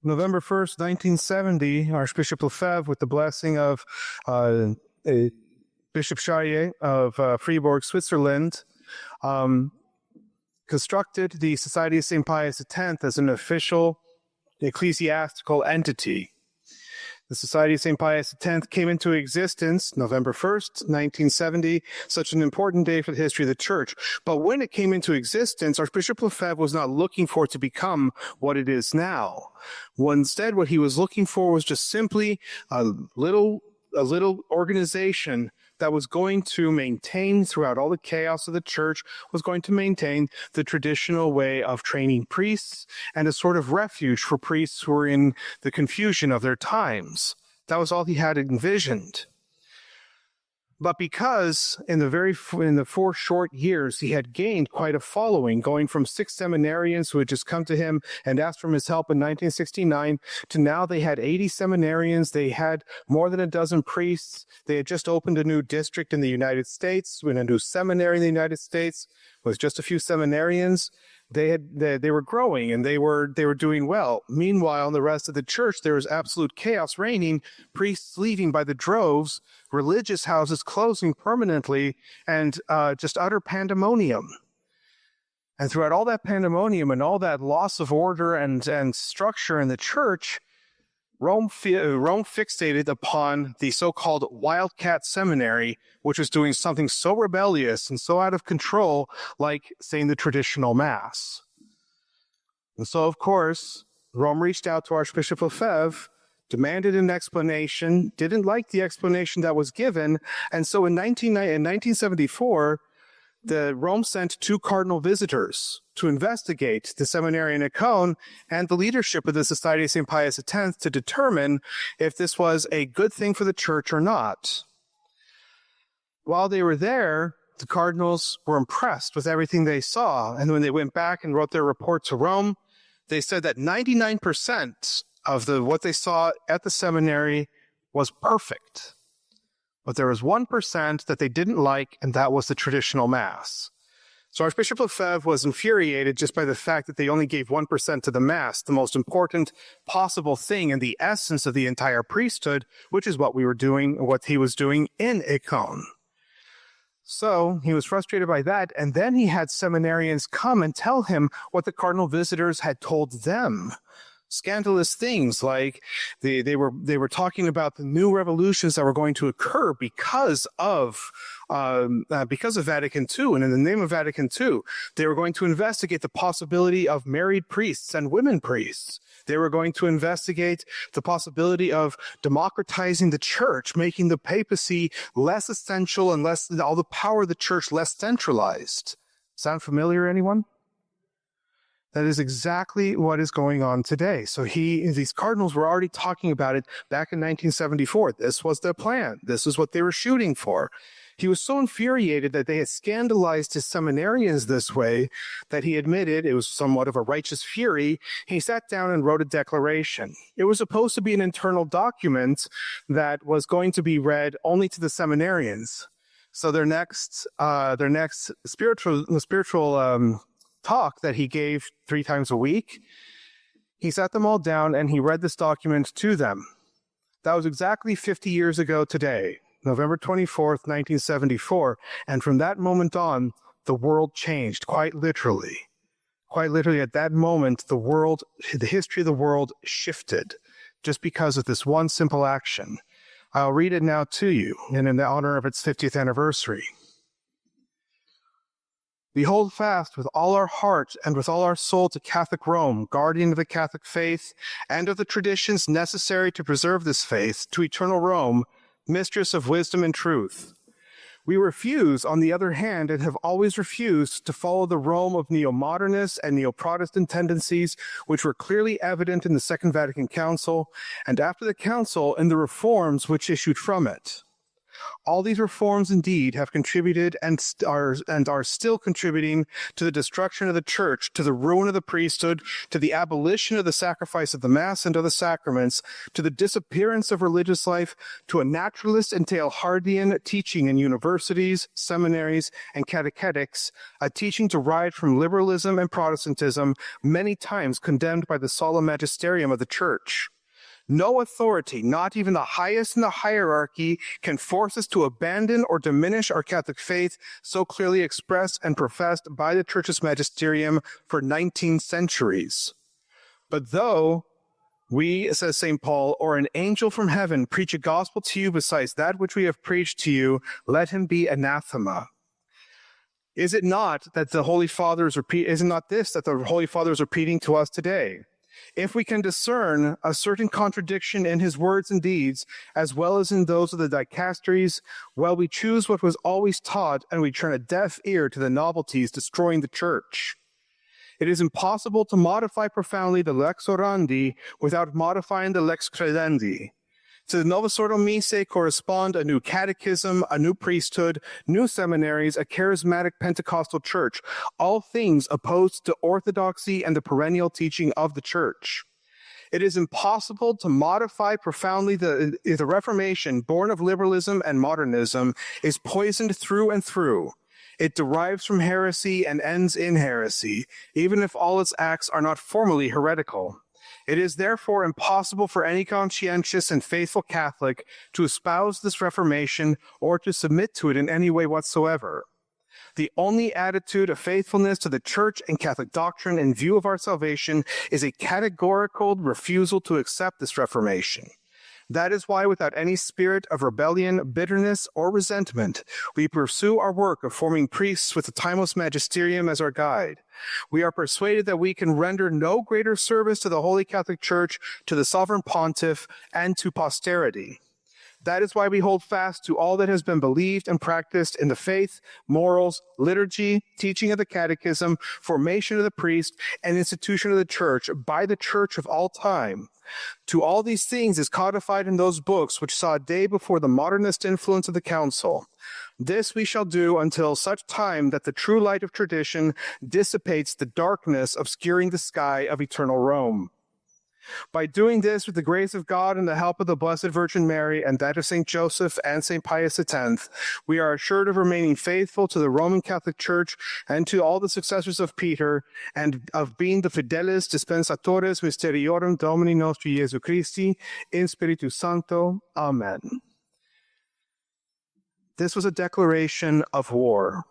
November 1st, 1970, Archbishop Lefebvre, with the blessing of Bishop Charrier of Fribourg, Switzerland, constructed the Society of St. Pius X as an official ecclesiastical entity. The Society of St. Pius X came into existence November 1st, 1970, such an important day for the history of the Church. But when it came into existence, Archbishop Lefebvre was not looking for it to become what it is now. Instead, what he was looking for was just simply a little organization that was going to maintain, throughout all the chaos of the church, was going to maintain the traditional way of training priests and a sort of refuge for priests who were in the confusion of their times. That was all he had envisioned. But because in the 4 short years, he had gained quite a following, going from 6 seminarians who had just come to him and asked for his help in 1969 to now they had 80 seminarians. They had more than a dozen priests. They had just opened a new district in the United States, a new seminary in the United States with just a few seminarians. They were growing and they were doing well. Meanwhile, in the rest of the church, there was absolute chaos reigning, priests leaving by the droves, religious houses closing permanently, and just utter pandemonium. And throughout all that pandemonium and all that loss of order and structure in the church, Rome fixated upon the so-called Wildcat Seminary, which was doing something so rebellious and so out of control, like saying the traditional Mass. And so, of course, Rome reached out to Archbishop Lefebvre, demanded an explanation, didn't like the explanation that was given, and so in 1974, Rome sent 2 cardinal visitors to investigate the seminary in Icone and the leadership of the Society of St. Pius X to determine if this was a good thing for the church or not. While they were there, the cardinals were impressed with everything they saw, and when they went back and wrote their report to Rome, they said that 99% of what they saw at the seminary was perfect. But there was 1% that they didn't like, and that was the traditional Mass. So Archbishop Lefebvre was infuriated just by the fact that they only gave 1% to the Mass, the most important possible thing in the essence of the entire priesthood, which is what he was doing in Icone. So he was frustrated by that, and then he had seminarians come and tell him what the cardinal visitors had told them. Scandalous things like they were talking about the new revolutions that were going to occur because of Vatican II, and in the name of Vatican II, they were going to investigate the possibility of married priests and women priests. They were going to investigate the possibility of democratizing the church, making the papacy less essential and all the power of the church less centralized. Sound familiar, anyone? That is exactly what is going on today. So these cardinals were already talking about it back in 1974. This was their plan. This is what they were shooting for. He was so infuriated that they had scandalized his seminarians this way that he admitted it was somewhat of a righteous fury. He sat down and wrote a declaration. It was supposed to be an internal document that was going to be read only to the seminarians. So their next spiritual talk that he gave 3 times a week, he sat them all down and he read this document to them. That was exactly 50 years ago today, November 24th, 1974. And from that moment on, the world changed quite literally. Quite literally, at that moment, the history of the world shifted just because of this one simple action. I'll read it now to you, and in the honor of its 50th anniversary. We hold fast with all our heart and with all our soul to Catholic Rome, guardian of the Catholic faith and of the traditions necessary to preserve this faith, to eternal Rome, mistress of wisdom and truth. We refuse, on the other hand, and have always refused to follow the Rome of neo-modernist and neo-Protestant tendencies, which were clearly evident in the Second Vatican Council, and after the Council in the reforms which issued from it. All these reforms indeed have contributed and are still contributing to the destruction of the church, to the ruin of the priesthood, to the abolition of the sacrifice of the Mass and of the sacraments, to the disappearance of religious life, to a naturalist and Teilhardian teaching in universities, seminaries, and catechetics, a teaching derived from liberalism and Protestantism, many times condemned by the solemn magisterium of the church. No authority, not even the highest in the hierarchy, can force us to abandon or diminish our Catholic faith so clearly expressed and professed by the Church's magisterium for 19 centuries. But though we, says St. Paul, or an angel from heaven preach a gospel to you besides that which we have preached to you, let him be anathema. Is it not that the Holy Fathers repeat? Is it not this that the Holy Fathers are repeating to us today? If we can discern a certain contradiction in his words and deeds, as well as in those of the dicasteries, well, we choose what was always taught, and we turn a deaf ear to the novelties destroying the church. It is impossible to modify profoundly the lex orandi without modifying the lex credendi. To the Novus Ordo Missae correspond a new catechism, a new priesthood, new seminaries, a charismatic Pentecostal church, all things opposed to orthodoxy and the perennial teaching of the church. It is impossible to modify profoundly the Reformation, born of liberalism and modernism, is poisoned through and through. It derives from heresy and ends in heresy, even if all its acts are not formally heretical. It is therefore impossible for any conscientious and faithful Catholic to espouse this Reformation or to submit to it in any way whatsoever. The only attitude of faithfulness to the Church and Catholic doctrine in view of our salvation is a categorical refusal to accept this Reformation. That is why, without any spirit of rebellion, bitterness, or resentment, we pursue our work of forming priests with the timeless magisterium as our guide. We are persuaded that we can render no greater service to the Holy Catholic Church, to the Sovereign Pontiff, and to posterity. That is why we hold fast to all that has been believed and practiced in the faith, morals, liturgy, teaching of the catechism, formation of the priest, and institution of the church by the church of all time. To all these things is codified in those books which saw a day before the modernist influence of the council. This we shall do until such time that the true light of tradition dissipates the darkness obscuring the sky of eternal Rome. By doing this with the grace of God and the help of the Blessed Virgin Mary and that of St. Joseph and St. Pius X, we are assured of remaining faithful to the Roman Catholic Church and to all the successors of Peter, and of being the fideles dispensatores mysteriorum Domini nostri Jesu Christi in Spiritu Sancto. Amen. This was a declaration of war.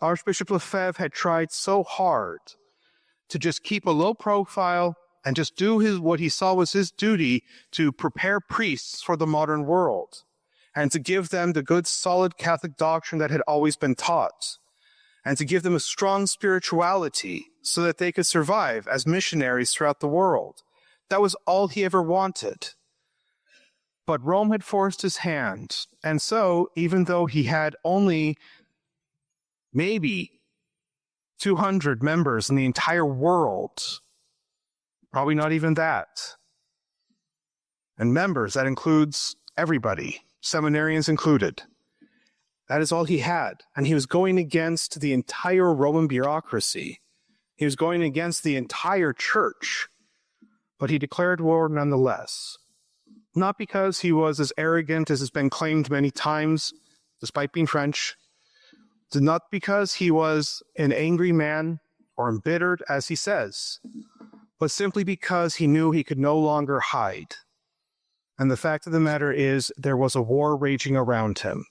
Archbishop Lefebvre had tried so hard to just keep a low profile and just do what he saw was his duty to prepare priests for the modern world and to give them the good, solid Catholic doctrine that had always been taught and to give them a strong spirituality so that they could survive as missionaries throughout the world. That was all he ever wanted. But Rome had forced his hand, and so even though he had only maybe 200 members in the entire world, probably not even that. And members, that includes everybody, seminarians included. That is all he had. And he was going against the entire Roman bureaucracy. He was going against the entire church. But he declared war nonetheless. Not because he was as arrogant as has been claimed many times, despite being French. Not because he was an angry man or embittered, as he says, but simply because he knew he could no longer hide. And the fact of the matter is, there was a war raging around him.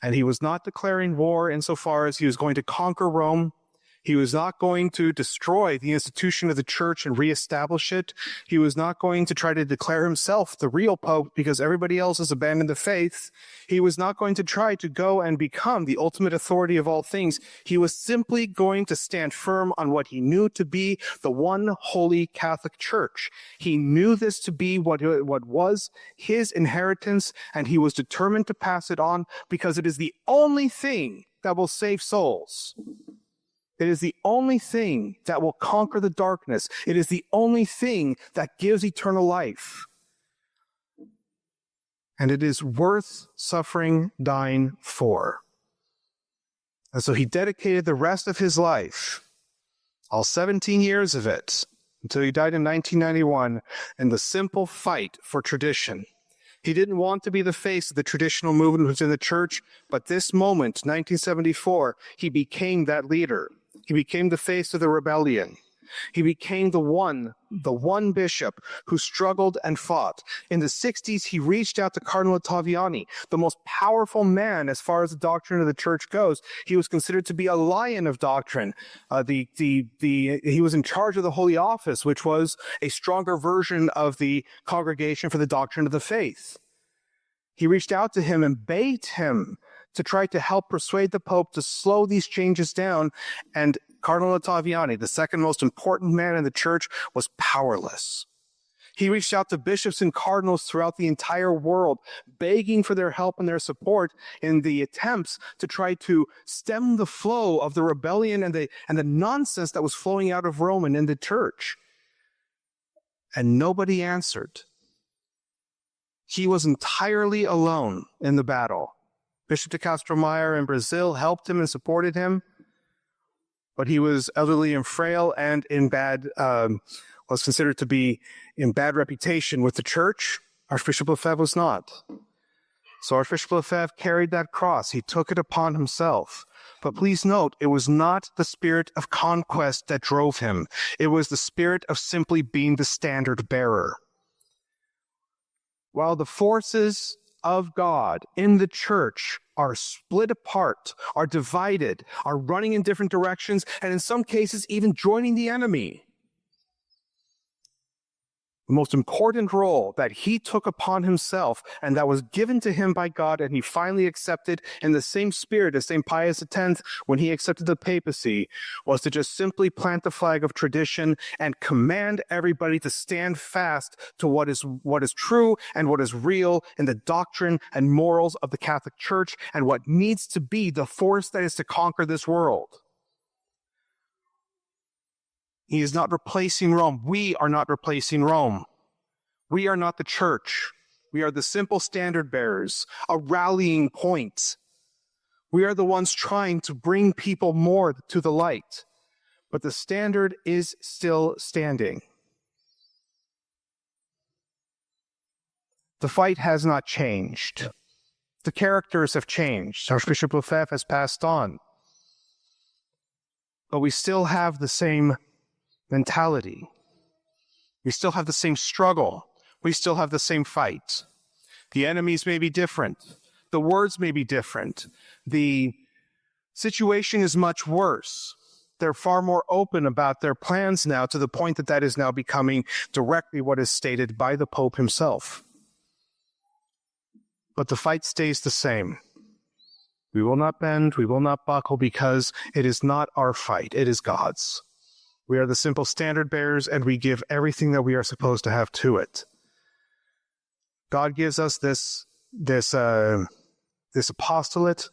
And he was not declaring war insofar as he was going to conquer Rome. He was not going to destroy the institution of the church and reestablish it. He was not going to try to declare himself the real pope because everybody else has abandoned the faith. He was not going to try to go and become the ultimate authority of all things. He was simply going to stand firm on what he knew to be the one holy Catholic Church. He knew this to be what was his inheritance, and he was determined to pass it on because it is the only thing that will save souls. It is the only thing that will conquer the darkness. It is the only thing that gives eternal life. and it is worth suffering, dying for. And so he dedicated the rest of his life, all 17 years of it, until he died in 1991, in the simple fight for tradition. He didn't want to be the face of the traditional movement within the church, but this moment, 1974, he became that leader. He became the face of the rebellion. He became the one bishop who struggled and fought. In the 60s, he reached out to Cardinal Ottaviani, the most powerful man as far as the doctrine of the church goes. He was considered to be a lion of doctrine. He was in charge of the Holy Office, which was a stronger version of the Congregation for the Doctrine of the Faith. He reached out to him and begged him to try to help persuade the Pope to slow these changes down, and Cardinal Ottaviani, the second most important man in the church, was powerless. He reached out to bishops and cardinals throughout the entire world, begging for their help and their support in the attempts to try to stem the flow of the rebellion and the nonsense that was flowing out of Rome and in the church. And nobody answered. He was entirely alone in the battle. Bishop de Castro-Meyer in Brazil helped him and supported him, but he was elderly and frail and was considered to be in bad reputation with the church. Archbishop Lefebvre was not. So Archbishop Lefebvre carried that cross. He took it upon himself. But please note, it was not the spirit of conquest that drove him. It was the spirit of simply being the standard bearer. While the forces of God in the church are split apart, are divided, are running in different directions, and in some cases even joining the enemy, the most important role that he took upon himself and that was given to him by God, and he finally accepted in the same spirit as St. Pius X when he accepted the papacy, was to just simply plant the flag of tradition and command everybody to stand fast to what is true and what is real in the doctrine and morals of the Catholic Church and what needs to be the force that is to conquer this world. He is not replacing Rome. We are not replacing Rome. We are not the church. We are the simple standard bearers, a rallying point. We are the ones trying to bring people more to the light. But the standard is still standing. The fight has not changed. The characters have changed. Archbishop Lefebvre has passed on. But we still have the same mentality. We still have the same struggle. We still have the same fight. The enemies may be different. The words may be different. The situation is much worse. They're far more open about their plans now, to the point that is now becoming directly what is stated by the Pope himself. But the fight stays the same. We will not bend, we will not buckle, because it is not our fight, it is God's. We are the simple standard bearers, and we give everything that we are supposed to have to it. God gives us this apostolate,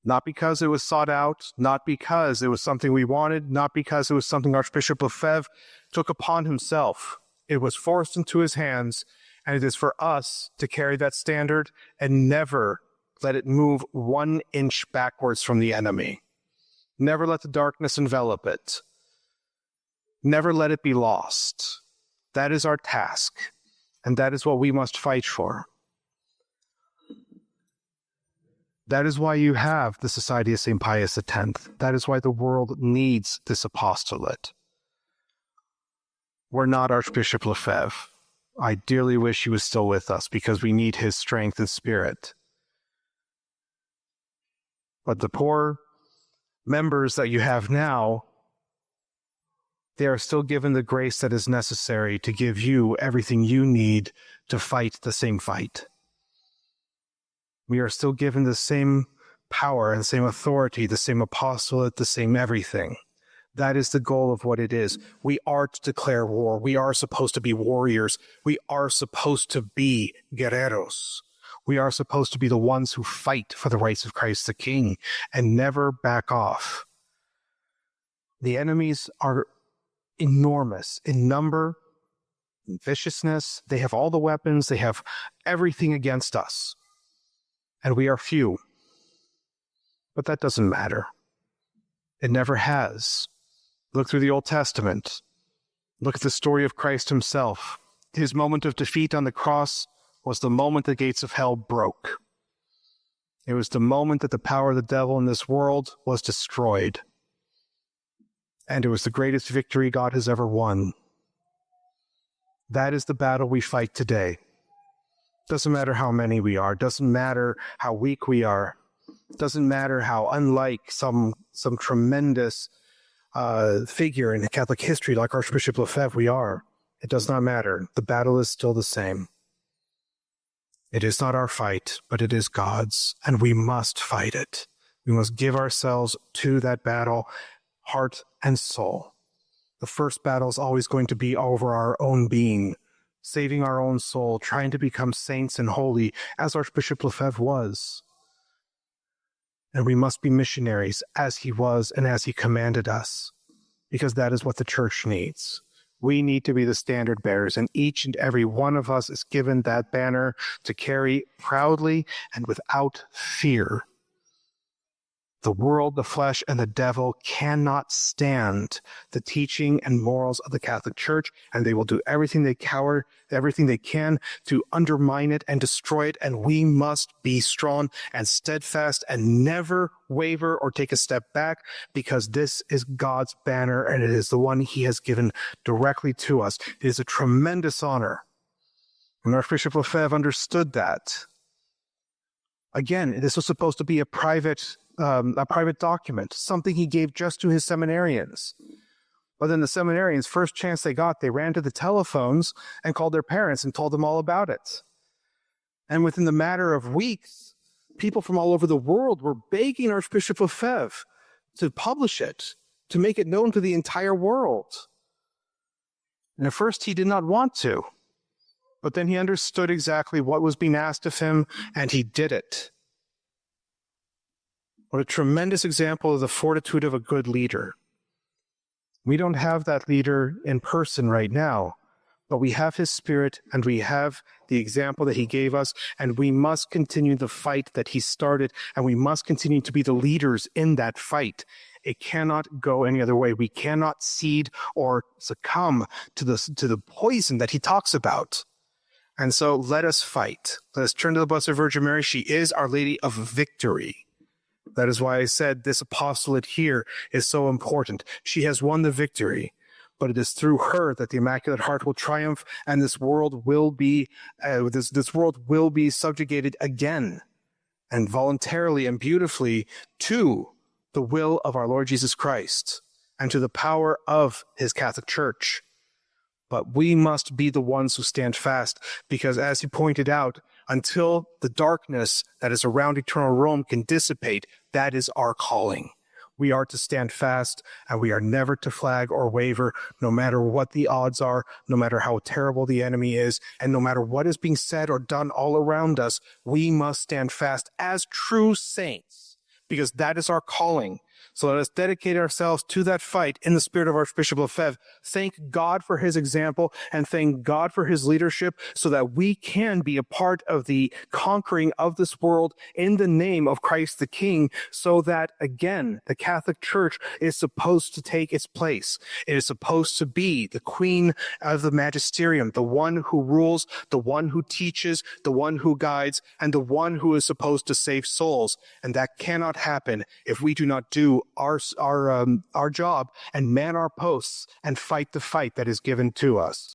not because it was sought out, not because it was something we wanted, not because it was something Archbishop Lefebvre took upon himself. It was forced into his hands, and it is for us to carry that standard and never let it move 1 inch backwards from the enemy. Never let the darkness envelop it. Never let it be lost. That is our task, and that is what we must fight for. That is why you have the Society of St. Pius X. That is why the world needs this apostolate. We're not Archbishop Lefebvre. I dearly wish he was still with us, because we need his strength and spirit. But the poor members that you have now, they are still given the grace that is necessary to give you everything you need to fight the same fight. We are still given the same power and the same authority, the same apostolate, the same everything. That is the goal of what it is. We are to declare war. We are supposed to be warriors. We are supposed to be guerreros. We are supposed to be the ones who fight for the rights of Christ the King and never back off. The enemies are enormous in number, viciousness. They have all the weapons. They have everything against us. And we are few. But that doesn't matter. It never has. Look through the Old Testament. Look at the story of Christ himself. His moment of defeat on the cross was the moment the gates of hell broke. It was the moment that the power of the devil in this world was destroyed. And it was the greatest victory God has ever won. That is the battle we fight today. Doesn't matter how many we are. Doesn't matter how weak we are. Doesn't matter how unlike some tremendous figure in Catholic history like Archbishop Lefebvre we are. It does not matter. The battle is still the same. It is not our fight, but it is God's, and we must fight it. We must give ourselves to that battle, heart and soul. The first battle is always going to be over our own being, saving our own soul, trying to become saints and holy, as Archbishop Lefebvre was. And we must be missionaries as he was and as he commanded us, because that is what the church needs. We need to be the standard bearers, and each and every one of us is given that banner to carry proudly and without fear. The world, the flesh, and the devil cannot stand the teaching and morals of the Catholic Church, and they will do everything they can to undermine it and destroy it, and we must be strong and steadfast and never waver or take a step back, because this is God's banner, and it is the one he has given directly to us. It is a tremendous honor. And Archbishop Lefebvre understood that. Again, this was supposed to be a private document, something he gave just to his seminarians. But then the seminarians, first chance they got, they ran to the telephones and called their parents and told them all about it. And within the matter of weeks, people from all over the world were begging Archbishop Lefebvre to publish it, to make it known to the entire world. And at first he did not want to, but then he understood exactly what was being asked of him, and he did it. What a tremendous example of the fortitude of a good leader. We don't have that leader in person right now, but we have his spirit and we have the example that he gave us, and we must continue the fight that he started, and we must continue to be the leaders in that fight. It cannot go any other way. We cannot cede or succumb to the poison that he talks about. And so let us fight. Let us turn to the Blessed Virgin Mary. She is Our Lady of Victory. That is why I said this apostolate here is so important. She has won the victory, but it is through her that the Immaculate Heart will triumph, and this world will be subjugated again, and voluntarily and beautifully, to the will of our Lord Jesus Christ and to the power of his Catholic Church. But we must be the ones who stand fast, because as he pointed out, until the darkness that is around eternal Rome can dissipate, that is our calling. We are to stand fast, and we are never to flag or waver, no matter what the odds are, no matter how terrible the enemy is, and no matter what is being said or done all around us. We must stand fast as true saints, because that is our calling. So let us dedicate ourselves to that fight in the spirit of Archbishop Lefebvre. Thank God for his example and thank God for his leadership, so that we can be a part of the conquering of this world in the name of Christ the King, so that, again, the Catholic Church is supposed to take its place. It is supposed to be the queen of the magisterium, the one who rules, the one who teaches, the one who guides, and the one who is supposed to save souls. And that cannot happen if we do not do our job and man our posts and fight the fight that is given to us.